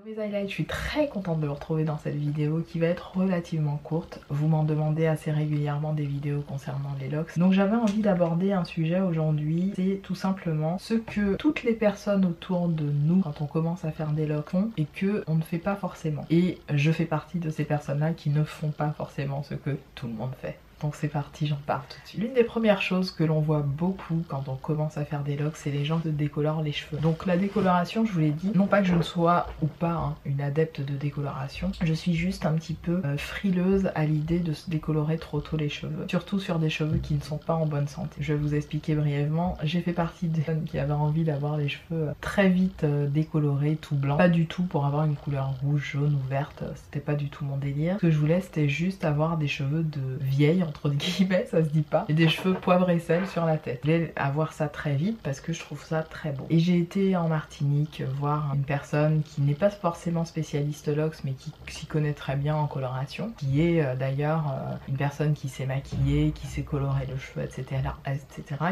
Mes highlights, je suis très contente de vous retrouver dans cette vidéo qui va être relativement courte. Vous m'en demandez assez régulièrement des vidéos concernant les locks. Donc j'avais envie d'aborder un sujet aujourd'hui, c'est tout simplement ce que toutes les personnes autour de nous, quand on commence à faire des locks, font et que on ne fait pas forcément. Et je fais partie de ces personnes-là qui ne font pas forcément ce que tout le monde fait. Donc c'est parti, j'en parle tout de suite. L'une des premières choses que l'on voit beaucoup quand on commence à faire des locks, c'est les gens qui se décolorent les cheveux. Donc la décoloration, je vous l'ai dit, non pas que je ne sois ou pas une adepte de décoloration, je suis juste un petit peu frileuse à l'idée de se décolorer trop tôt les cheveux. Surtout sur des cheveux qui ne sont pas en bonne santé. Je vais vous expliquer brièvement, j'ai fait partie des personnes qui avaient envie d'avoir les cheveux très vite décolorés, tout blanc. Pas du tout pour avoir une couleur rouge, jaune ou verte, c'était pas du tout mon délire. Ce que je voulais, c'était juste avoir des cheveux de vieille, entre guillemets, ça se dit pas, et des cheveux poivre et sel sur la tête. Je voulais avoir ça très vite parce que je trouve ça très beau. Et j'ai été en Martinique voir une personne qui n'est pas forcément spécialiste locks mais qui s'y connaît très bien en coloration, qui est d'ailleurs une personne qui s'est maquillée, qui s'est coloré le cheveu, etc.,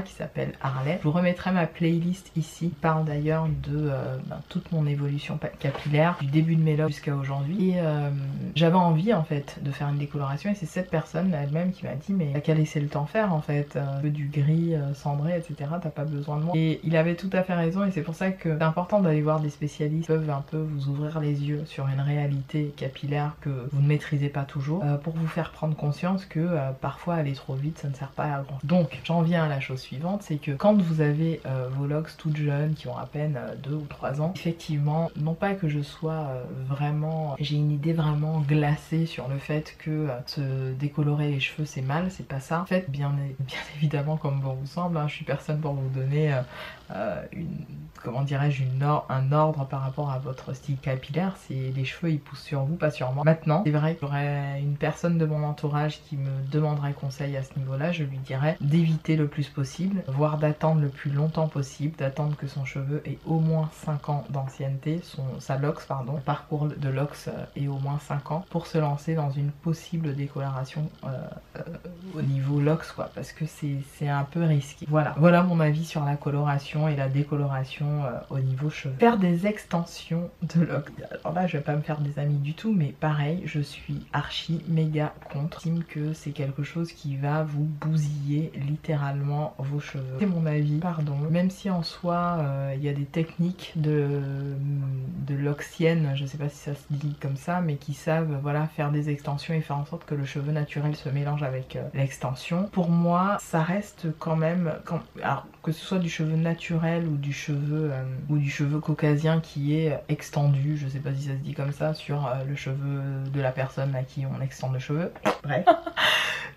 qui s'appelle Harley. Je vous remettrai ma playlist ici, qui parle d'ailleurs de toute mon évolution capillaire, du début de mes locks jusqu'à aujourd'hui. Et j'avais envie en fait de faire une décoloration et c'est cette personne elle-même qui m'a dit mais t'as qu'à laisser le temps faire en fait, du gris cendré etc, t'as pas besoin de moi. Et il avait tout à fait raison et c'est pour ça que c'est important d'aller voir des spécialistes qui peuvent un peu vous ouvrir les yeux sur une réalité capillaire que vous ne maîtrisez pas toujours, pour vous faire prendre conscience que parfois aller trop vite ça ne sert pas à grand. Donc j'en viens à la chose suivante, c'est que quand vous avez vos locks toutes jeunes qui ont à peine 2 ou 3 ans, effectivement, non pas que je sois j'ai une idée vraiment glacée sur le fait que se décolorer les cheveux c'est mal, c'est pas ça. En fait, bien évidemment, comme bon vous semble, je suis personne pour vous donner comment dirais-je, un ordre par rapport à votre style capillaire. C'est les cheveux ils poussent sur vous, pas sur moi. Maintenant, c'est vrai que j'aurais une personne de mon entourage qui me demanderait conseil à ce niveau-là, je lui dirais d'éviter le plus possible, voire d'attendre le plus longtemps possible, d'attendre que son cheveu ait au moins 5 ans d'ancienneté, sa locks pardon, le parcours de locks ait au moins 5 ans pour se lancer dans une possible décoloration au niveau locks quoi, parce que c'est un peu risqué. Voilà mon avis sur la coloration et la décoloration au niveau cheveux. Faire des extensions de locks, alors là je vais pas me faire des amis du tout, mais pareil je suis archi méga contre. J'estime que c'est quelque chose qui va vous bousiller littéralement vos cheveux. C'est mon avis, pardon, même si en soi il y a des techniques de loxiennes, je sais pas si ça se dit comme ça, mais qui savent voilà faire des extensions et faire en sorte que le cheveu naturel se mélange avec l'extension. Pour moi ça reste quand même, alors que ce soit du cheveu naturel ou du cheveu caucasien qui est extendu, je sais pas si ça se dit comme ça, sur le cheveu de la personne à qui on extend le cheveu. Bref.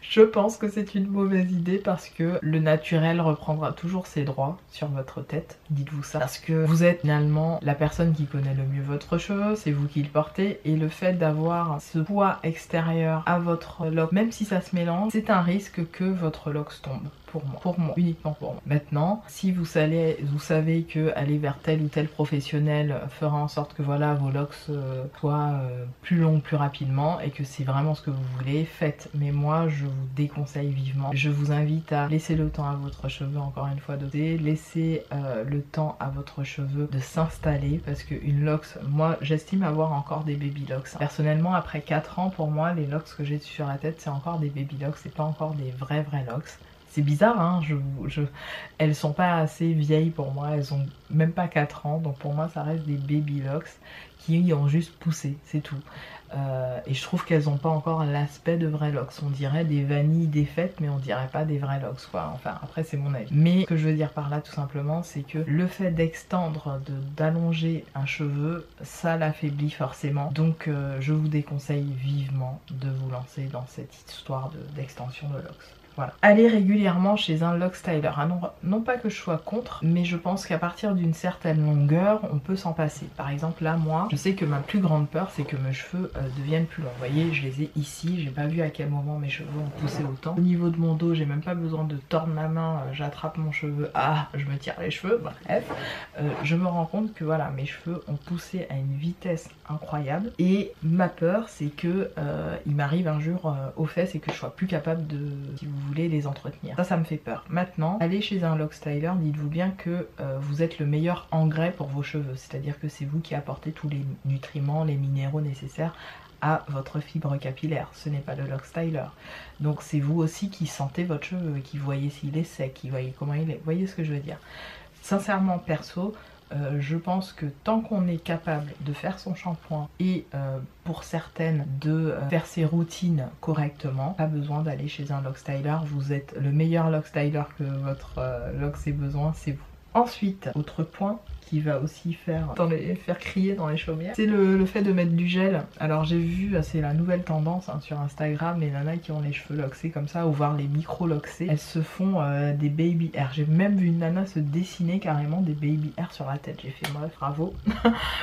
Je pense que c'est une mauvaise idée parce que le naturel reprendra toujours ses droits sur votre tête, dites-vous ça. Parce que vous êtes finalement la personne qui connaît le mieux votre cheveu, c'est vous qui le portez, et le fait d'avoir ce poids extérieur à votre lock, même si ça se mélange, c'est un risque que votre lock tombe. Pour moi, uniquement pour moi. Maintenant, si vous savez que aller vers tel ou tel professionnel fera en sorte que voilà vos locks soient plus longs plus rapidement et que c'est vraiment ce que vous voulez, faites. Mais moi, je vous déconseille vivement. Je vous invite à laisser le temps à votre cheveu, encore une fois, laisser le temps à votre cheveu de s'installer parce qu'une locks, moi j'estime avoir encore des baby locks. Personnellement, après 4 ans, pour moi, les locks que j'ai sur la tête, c'est encore des baby locks, c'est pas encore des vrais locks. C'est bizarre, hein, elles sont pas assez vieilles pour moi, elles ont même pas 4 ans, donc pour moi ça reste des baby locks qui ont juste poussé, c'est tout. Et je trouve qu'elles ont pas encore l'aspect de vrais locks. On dirait des vanilles défaites, mais on dirait pas des vrais locks, quoi. Enfin, après c'est mon avis. Mais ce que je veux dire par là tout simplement, c'est que le fait d'extendre, d'allonger un cheveu, ça l'affaiblit forcément. Donc je vous déconseille vivement de vous lancer dans cette histoire d'extension de locks. Voilà. Allez régulièrement chez un lock styler. Non pas que je sois contre, mais je pense qu'à partir d'une certaine longueur, on peut s'en passer. Par exemple, là, moi, je sais que ma plus grande peur, c'est que mes cheveux deviennent plus longs. Vous voyez, je les ai ici. J'ai pas vu à quel moment mes cheveux ont poussé autant. Au niveau de mon dos, j'ai même pas besoin de tordre ma main. J'attrape mon cheveu. Ah, je me tire les cheveux. Bref, je me rends compte que voilà, mes cheveux ont poussé à une vitesse incroyable. Et ma peur, c'est que il m'arrive un jour aux fesses et que je sois plus capable de, si vous voulez les entretenir. Ça me fait peur. Maintenant, allez chez un lock styler, dites-vous bien que vous êtes le meilleur engrais pour vos cheveux, c'est-à-dire que c'est vous qui apportez tous les nutriments, les minéraux nécessaires à votre fibre capillaire, ce n'est pas le lock styler. Donc c'est vous aussi qui sentez votre cheveu, qui voyez s'il est sec, qui voyez comment il est, vous voyez ce que je veux dire. Sincèrement perso, je pense que tant qu'on est capable de faire son shampoing et pour certaines de faire ses routines correctement, pas besoin d'aller chez un lock styler, vous êtes le meilleur lock styler que votre lox ait besoin, c'est vous. Ensuite, autre point qui va aussi faire crier dans les chaumières, c'est le fait de mettre du gel. Alors j'ai vu, c'est la nouvelle tendance hein, sur Instagram, les nanas qui ont les cheveux loxés comme ça, ou voir les micro-loxés, elles se font des baby hair. J'ai même vu une nana se dessiner carrément des baby hair sur la tête. J'ai fait moi, bravo.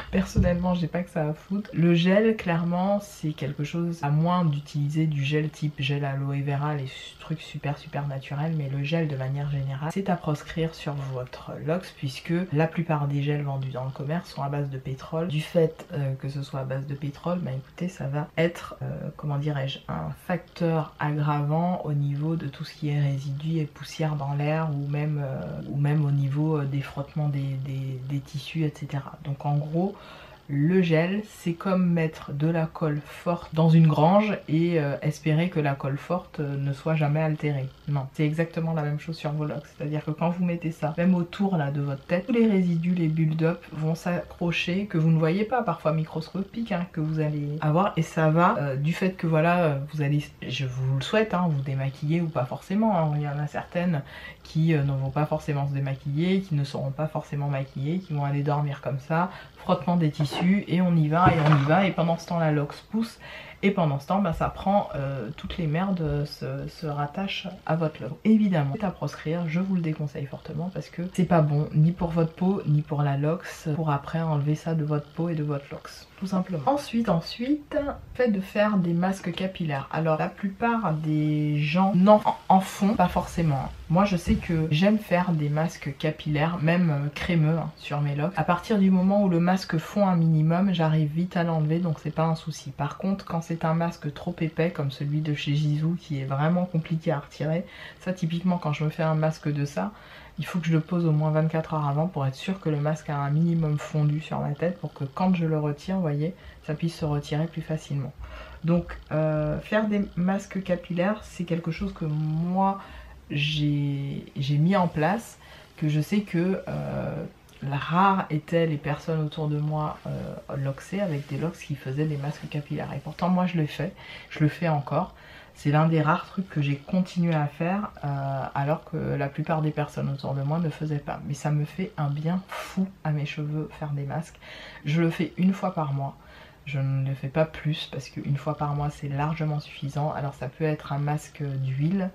Personnellement, j'ai pas que ça à foutre. Le gel, clairement, c'est quelque chose, à moins d'utiliser du gel type gel aloe vera, les trucs super naturels, mais le gel de manière générale, c'est à proscrire sur votre lox, puisque la plupart des gels vendus dans le commerce sont à base de pétrole. Du fait que ce soit à base de pétrole, bah écoutez, ça va être, comment dirais-je, un facteur aggravant au niveau de tout ce qui est résidus et poussière dans l'air, ou même au niveau des frottements des tissus, etc. Donc en gros, le gel, c'est comme mettre de la colle forte dans une grange et espérer que la colle forte ne soit jamais altérée. Non, c'est exactement la même chose sur vos locks. C'est-à-dire que quand vous mettez ça, même autour là de votre tête, tous les résidus, les build-up vont s'accrocher, que vous ne voyez pas, parfois microscopiques, hein, que vous allez avoir. Et ça va, du fait que voilà, vous allez, je vous le souhaite, hein, vous démaquiller ou pas forcément. Hein. Il y en a certaines qui ne vont pas forcément se démaquiller, qui ne seront pas forcément maquillées, qui vont aller dormir comme ça, frottement des tissus, et on y va, et pendant ce temps la lox pousse, et pendant ce temps bah, ça prend, toutes les merdes se rattachent à votre lox. Évidemment, c'est à proscrire, je vous le déconseille fortement parce que c'est pas bon, ni pour votre peau, ni pour la lox, pour après enlever ça de votre peau et de votre lox. Tout simplement. Ensuite, fait de faire des masques capillaires. Alors la plupart des gens en font pas forcément. Moi je sais que j'aime faire des masques capillaires, même crémeux hein, sur mes locks. À partir du moment où le masque fond un minimum, j'arrive vite à l'enlever, donc c'est pas un souci. Par contre, quand c'est un masque trop épais comme celui de chez Jisoo qui est vraiment compliqué à retirer, ça typiquement quand je me fais un masque de ça, il faut que je le pose au moins 24 heures avant pour être sûr que le masque a un minimum fondu sur ma tête pour que quand je le retire, vous voyez, ça puisse se retirer plus facilement. Donc faire des masques capillaires, c'est quelque chose que moi j'ai mis en place, que je sais que rares étaient les personnes autour de moi loxées avec des locks qui faisaient des masques capillaires. Et pourtant moi je le fais encore. C'est l'un des rares trucs que j'ai continué à faire alors que la plupart des personnes autour de moi ne faisaient pas. Mais ça me fait un bien fou à mes cheveux faire des masques. Je le fais une fois par mois. Je ne le fais pas plus parce qu'une fois par mois c'est largement suffisant. Alors ça peut être un masque d'huile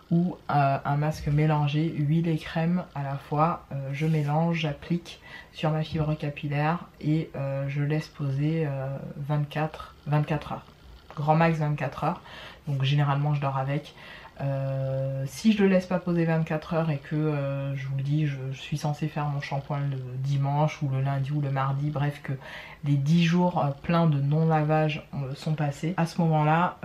ou un masque mélangé, huile et crème à la fois. Je mélange, j'applique sur ma fibre capillaire et je laisse poser 24 heures. Grand max 24 heures. Donc généralement je dors avec. Si je le laisse pas poser 24 heures et que je vous le dis, je suis censée faire mon shampoing le dimanche ou le lundi ou le mardi, bref que les 10 jours pleins de non-lavage sont passés, à ce moment-là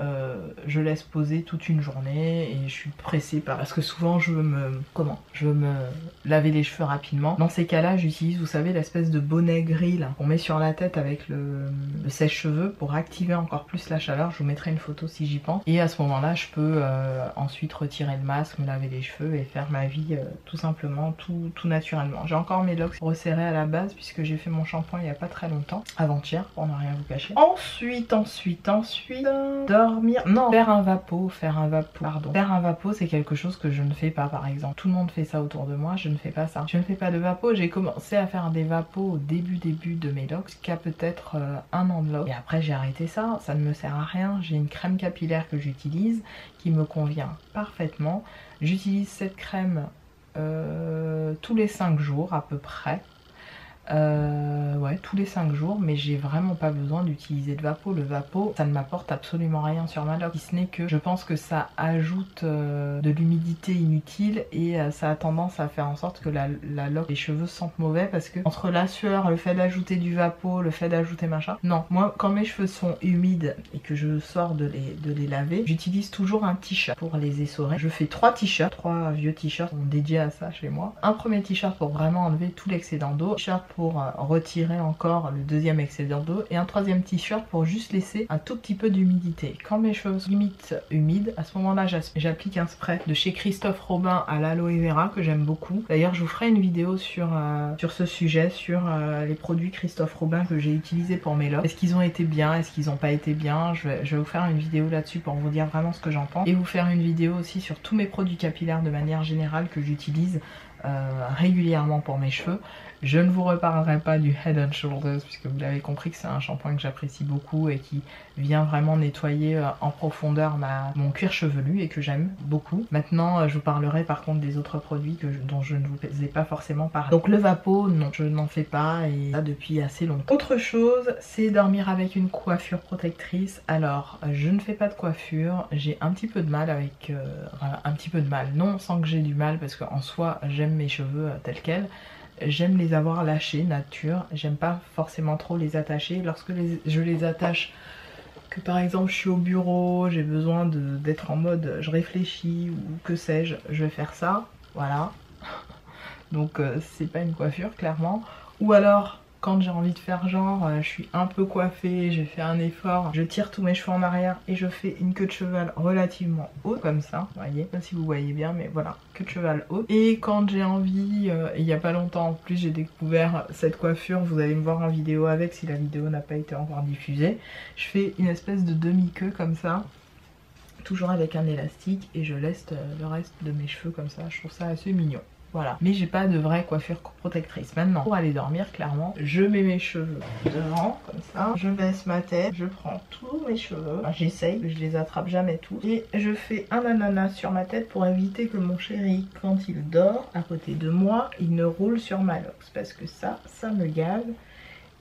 je laisse poser toute une journée et je suis pressée parce que souvent je veux me laver les cheveux rapidement. Dans ces cas-là j'utilise, vous savez, l'espèce de bonnet gris là qu'on met sur la tête avec le sèche-cheveux pour activer encore plus la chaleur. Je vous mettrai une photo si j'y pense, et à ce moment-là je peux ensuite retirer le masque, me laver les cheveux et faire ma vie tout simplement, tout naturellement. J'ai encore mes locks resserrés à la base puisque j'ai fait mon shampoing il n'y a pas très longtemps, avant-hier pour ne rien vous cacher. Ensuite, dormir, non, faire un vapeau, Faire un vapeau c'est quelque chose que je ne fais pas par exemple. Tout le monde fait ça autour de moi, je ne fais pas ça. Je ne fais pas de vapeau, j'ai commencé à faire des vapos au début de mes locks, qu'à peut-être un an de locks. Et après j'ai arrêté ça, ça ne me sert à rien. J'ai une crème capillaire que j'utilise qui me convient parfaitement. J'utilise cette crème tous les 5 jours à peu près. Ouais, tous les 5 jours, mais j'ai vraiment pas besoin d'utiliser de Vapo. Le Vapo, ça ne m'apporte absolument rien sur ma loque, si ce n'est que je pense que ça ajoute de l'humidité inutile et ça a tendance à faire en sorte que la loque, les cheveux sentent mauvais parce que entre la sueur, le fait d'ajouter du Vapo, le fait d'ajouter machin, non, moi quand mes cheveux sont humides et que je sors de les laver, j'utilise toujours un t-shirt pour les essorer. Je fais 3 t-shirts, 3 vieux t-shirts dédiés à ça chez moi. Un premier t-shirt pour vraiment enlever tout l'excédent d'eau, t-shirt pour retirer encore le deuxième excédent d'eau et un troisième t-shirt pour juste laisser un tout petit peu d'humidité. Quand mes cheveux sont limite humides, à ce moment-là j'applique un spray de chez Christophe Robin à l'aloe vera que j'aime beaucoup. D'ailleurs je vous ferai une vidéo sur ce sujet, sur les produits Christophe Robin que j'ai utilisés pour mes locks. Est-ce qu'ils ont été bien, est-ce qu'ils n'ont pas été bien? Je vais vous faire une vidéo là-dessus pour vous dire vraiment ce que j'en pense et vous faire une vidéo aussi sur tous mes produits capillaires de manière générale que j'utilise régulièrement pour mes cheveux. Je ne vous reparlerai pas du Head and Shoulders puisque vous l'avez compris que c'est un shampoing que j'apprécie beaucoup et qui vient vraiment nettoyer en profondeur mon cuir chevelu et que j'aime beaucoup. Maintenant je vous parlerai par contre des autres produits dont je ne vous ai pas forcément parlé. Donc le Vapo, non, je n'en fais pas et ça depuis assez longtemps. Autre chose, c'est dormir avec une coiffure protectrice. Alors je ne fais pas de coiffure, j'ai un petit peu de mal avec... un petit peu de mal, non sans que j'ai du mal parce qu'en soi j'aime mes cheveux tels quels. J'aime les avoir lâchés, nature. J'aime pas forcément trop les attacher. Lorsque je les attache, que par exemple je suis au bureau, j'ai besoin d'être en mode je réfléchis ou que sais-je, je vais faire ça. Voilà. Donc c'est pas une coiffure clairement. Ou alors quand j'ai envie de faire genre je suis un peu coiffée, j'ai fait un effort, je tire tous mes cheveux en arrière et je fais une queue de cheval relativement haute comme ça, vous voyez, je sais pas si vous voyez bien mais voilà, queue de cheval haute. Et quand j'ai envie, il y a pas longtemps en plus j'ai découvert cette coiffure, vous allez me voir en vidéo avec si la vidéo n'a pas été encore diffusée. Je fais une espèce de demi-queue comme ça, toujours avec un élastique et je laisse le reste de mes cheveux comme ça, je trouve ça assez mignon. Voilà, mais j'ai pas de vraie coiffure protectrice. Maintenant, pour aller dormir, clairement, je mets mes cheveux devant, comme ça. Je baisse ma tête, je prends tous mes cheveux. Enfin, j'essaye, je les attrape jamais tous. Et je fais un ananas sur ma tête pour éviter que mon chéri, quand il dort à côté de moi, il ne roule sur ma loque. Parce que ça me gave.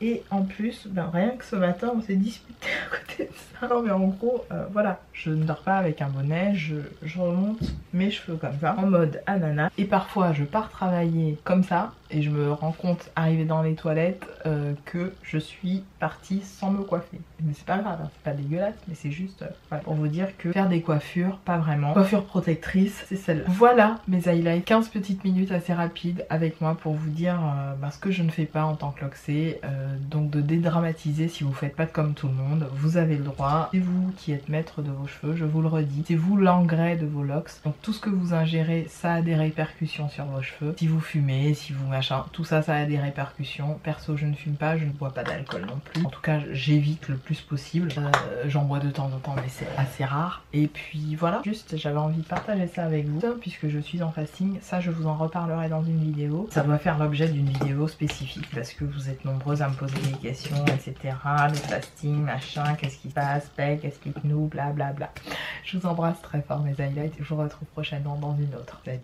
Et en plus, ben rien que ce matin, on s'est disputé à côté de ça. Non mais en gros, voilà, je ne dors pas avec un bonnet, je remonte mes cheveux comme ça, en mode ananas. Et parfois, je pars travailler comme ça, et je me rends compte, arrivé dans les toilettes, que je suis partie sans me coiffer. Mais c'est pas grave, hein, c'est pas dégueulasse, mais c'est juste voilà, pour vous dire que faire des coiffures, pas vraiment. Coiffure protectrice, c'est celle-là. Voilà mes highlights, 15 petites minutes assez rapides avec moi pour vous dire ce que je ne fais pas en tant que loxée. Donc de dédramatiser si vous faites pas comme tout le monde, vous avez le droit, c'est vous qui êtes maître de vos cheveux, je vous le redis, c'est vous l'engrais de vos locks, donc tout ce que vous ingérez ça a des répercussions sur vos cheveux, si vous fumez, si vous machin, tout ça ça a des répercussions. Perso je ne fume pas, je ne bois pas d'alcool non plus, en tout cas j'évite le plus possible, j'en bois de temps en temps mais c'est assez rare. Et puis voilà, juste j'avais envie de partager ça avec vous puisque je suis en fasting, ça je vous en reparlerai dans une vidéo, ça doit faire l'objet d'une vidéo spécifique parce que vous êtes nombreuses à me poser des questions, etc. Le fasting, machin, qu'est-ce qui se passe, Peg, explique-nous, blablabla. Je vous embrasse très fort mes highlights et je vous retrouve prochainement dans une autre. Salut.